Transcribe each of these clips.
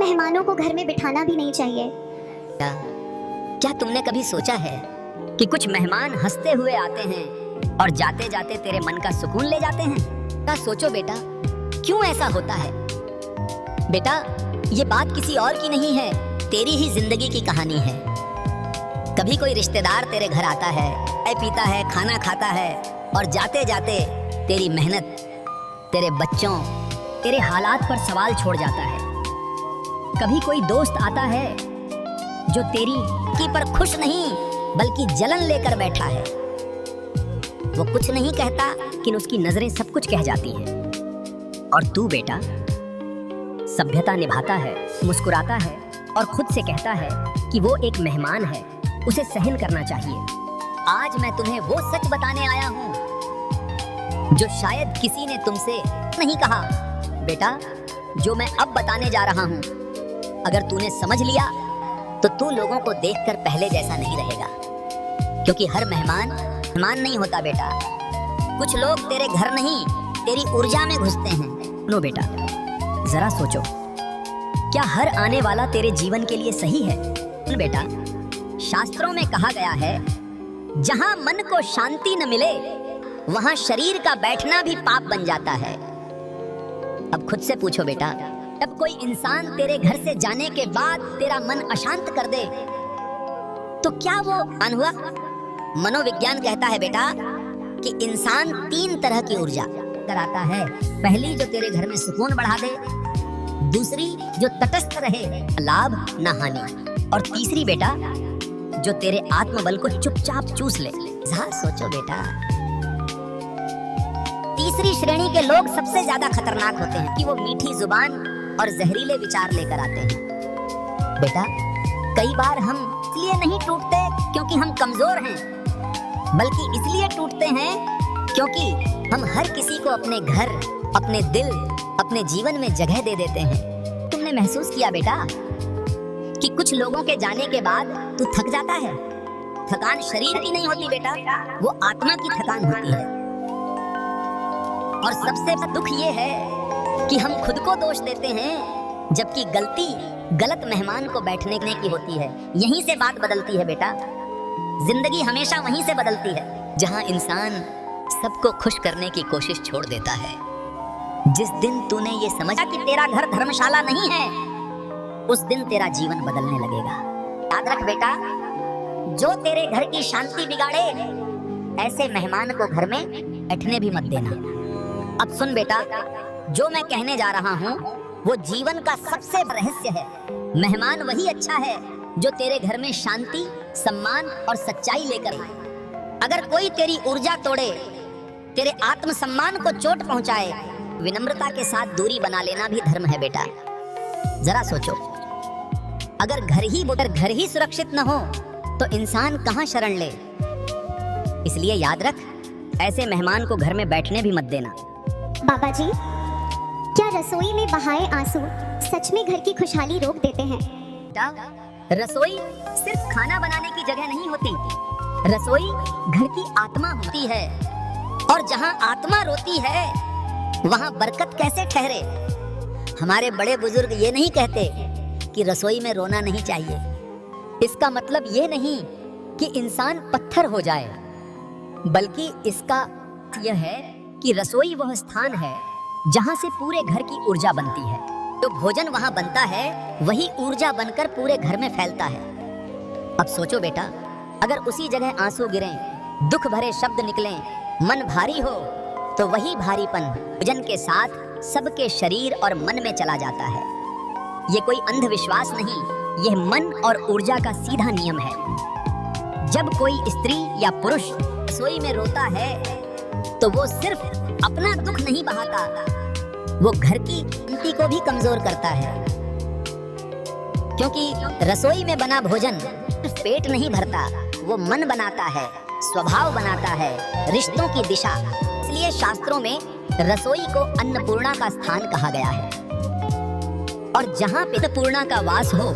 मेहमानों को घर में बिठाना भी नहीं चाहिए। क्या तुमने कभी सोचा है कि कुछ मेहमान हंसते हुए आते हैं और जाते जाते तेरे मन का सुकून ले जाते हैं? क्या सोचो बेटा, क्यों ऐसा होता है? बेटा, ये बात किसी और की नहीं है, तेरी ही जिंदगी की कहानी है। कभी कोई रिश्तेदार तेरे घर आता है, चाय पीता है, खाना खाता है और जाते जाते तेरी मेहनत, तेरे बच्चों, तेरे हालात पर सवाल छोड़ जाता है। कभी कोई दोस्त आता है जो तेरी की पर खुश नहीं बल्कि जलन लेकर बैठा है। वो कुछ नहीं कहता लेकिन उसकी नजरें सब कुछ कह जाती हैं। और तू बेटा सभ्यता निभाता है, मुस्कुराता है और खुद से कहता है कि वो एक मेहमान है, उसे सहन करना चाहिए। आज मैं तुम्हें वो सच बताने आया हूँ जो शायद किसी ने तुमसे नहीं कहा। बेटा, जो मैं अब बताने जा रहा हूँ, अगर तूने समझ लिया तो तू लोगों को देखकर पहले जैसा नहीं रहेगा। क्योंकि हर मेहमान नहीं होता बेटा। कुछ लोग तेरे घर नहीं, तेरी ऊर्जा में घुसते हैं। नो बेटा, जरा सोचो, क्या हर आने वाला तेरे जीवन के लिए सही है? सुन बेटा, शास्त्रों में कहा गया है, जहां मन को शांति न मिले वहां शरीर का बैठना भी पाप बन जाता है। अब खुद से पूछो बेटा, जब कोई इंसान तेरे घर से जाने के बाद तेरा मन अशांत कर दे तो क्या वो अनहुआ? मनोविज्ञान कहता है बेटा कि इंसान 3 तरह की ऊर्जा कराता है। पहली जो तेरे घर में सुकून बढ़ा दे, दूसरी जो तटस्थ रहे, लाभ न हानि, और तीसरी बेटा जो तेरे आत्मबल को चुपचाप चूस ले। जरा सोचो बेटा, तीसरी श्रेणी के लोग सबसे ज्यादा खतरनाक होते हैं कि वो मीठी जुबान और जहरीले विचार लेकर आते हैं। बेटा, कई बार हम इसलिए नहीं टूटते क्योंकि हम कमजोर हैं, बल्कि इसलिए टूटते हैं क्योंकि हम हर किसी को अपने घर, अपने दिल, अपने जीवन में जगह दे देते हैं। तुमने महसूस किया बेटा कि कुछ लोगों के जाने के बाद तू थक जाता है? थकान शरीर की नहीं होती बेटा, वो आत्मा की थकान होती है। और सबसे दुख ये है कि हम खुद को दोष देते हैं, जबकि गलती गलत मेहमान को बैठने की होती है। यहीं से बात बदलती है बेटा। जिंदगी हमेशा वहीं से बदलती है जहां इंसान सबको खुश करने की कोशिश छोड़ देता है। जिस दिन तूने ये समझा कि तेरा घर धर्मशाला नहीं है, उस दिन तेरा जीवन बदलने लगेगा। याद रख बेटा, जो तेरे घर की शांति बिगाड़े, ऐसे मेहमान को घर में बैठने भी मत देना। अब सुन बेटा, जो मैं कहने जा रहा हूँ वो जीवन का सबसे रहस्य है। मेहमान वही अच्छा है जो तेरे घर में शांति, सम्मान और सच्चाई लेकर आए। अगर कोई तेरी ऊर्जा तोड़े, तेरे आत्मसम्मान को चोट पहुंचाए, विनम्रता के साथ दूरी बना लेना भी धर्म है बेटा। जरा सोचो, अगर घर ही सुरक्षित न हो तो इंसान कहाँ शरण ले? इसलिए याद रख, ऐसे मेहमान को घर में बैठने भी मत देना। बाबा जी, क्या रसोई में बहाए आंसू सच में घर की खुशहाली रोक देते हैं? रसोई सिर्फ खाना बनाने की जगह नहीं होती, रसोई घर की आत्मा होती है। और जहाँ आत्मा रोती है वहाँ बरकत कैसे ठहरे? हमारे बड़े बुजुर्ग ये नहीं कहते कि रसोई में रोना नहीं चाहिए। इसका मतलब ये नहीं कि इंसान पत्थर हो जाए, बल्कि इसका यह है कि रसोई वह स्थान है जहाँ से पूरे घर की ऊर्जा बनती है। जो भोजन वहाँ बनता है वही ऊर्जा बनकर पूरे घर में फैलता है। अब सोचो बेटा, अगर उसी जगह आंसू गिरें, दुख भरे शब्द निकलें, मन भारी हो, तो वही भारीपन भोजन के साथ सबके शरीर और मन में चला जाता है। ये कोई अंधविश्वास नहीं, यह मन और ऊर्जा का सीधा नियम है। जब कोई स्त्री या पुरुष रसोई में रोता है तो वो सिर्फ अपना दुख नहीं बहाता, वो घर की शांति को भी कमजोर करता है। क्योंकि रसोई में बना भोजन सिर्फ पेट नहीं भरता, वो मन बनाता है, स्वभाव बनाता है, रिश्तों की दिशा। इसलिए शास्त्रों में रसोई को अन्नपूर्णा का स्थान कहा गया है। और जहाँ पे अन्नपूर्णा का वास हो,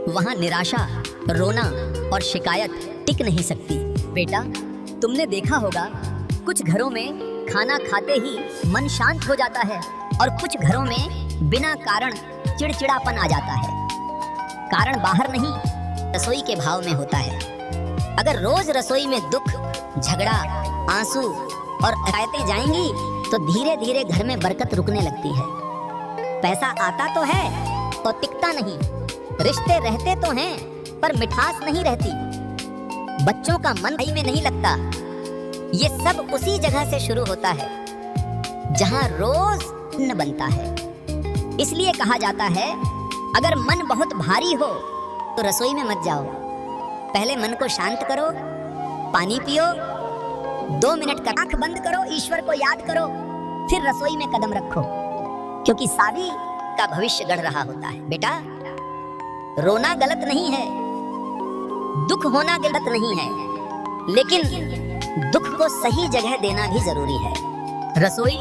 वहाँ निराशा, रोना और शिकायत टिक नहीं सकती। बेटा, तुमने देखा होगा, कुछ घरों में खाना खाते ही मन शांत हो जाता है और कुछ घरों में बिना कारण चिड़चिड़ापन आ जाता है। कारण बाहर नहीं, रसोई के भाव में होता है। अगर रोज रसोई में दुख, झगड़ा, आंसू और शिकायतें जाएंगी तो धीरे धीरे घर में बरकत रुकने लगती है। पैसा आता तो है तो टिकता नहीं, रिश्ते रहते तो हैं पर मिठास नहीं रहती, बच्चों का मन भाई में नहीं लगता। ये सब उसी जगह से शुरू होता है जहां रोज न बनता है। इसलिए कहा जाता है, अगर मन बहुत भारी हो तो रसोई में मत जाओ, पहले मन को शांत करो, पानी पियो, 2 मिनट का आंख बंद करो, ईश्वर को याद करो, फिर रसोई में कदम रखो, क्योंकि सावी का भविष्य गढ़ रहा होता है। बेटा, रोना गलत नहीं है, दुख होना गलत नहीं है, लेकिन दुख को सही जगह देना भी जरूरी है। रसोई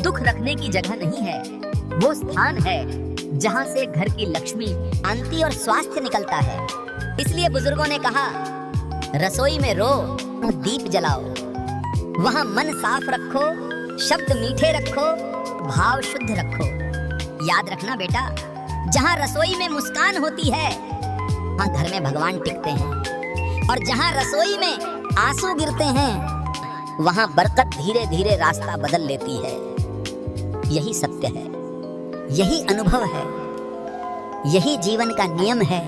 दुख रखने की जगह नहीं है, वो स्थान है जहां से घर की लक्ष्मी, शांति और स्वास्थ्य निकलता है। इसलिए बुजुर्गों ने कहा, रसोई में रो, दीप जलाओ, वहां मन साफ रखो, शब्द मीठे रखो, भाव शुद्ध रखो। याद रखना बेटा, जहां रसोई में मुस्कान होती है वहां घर में भगवान टिकते हैं, और जहां रसोई में आंसू गिरते हैं वहां बरकत धीरे धीरे रास्ता बदल लेती है। यही सत्य है, यही अनुभव है, यही जीवन का नियम है।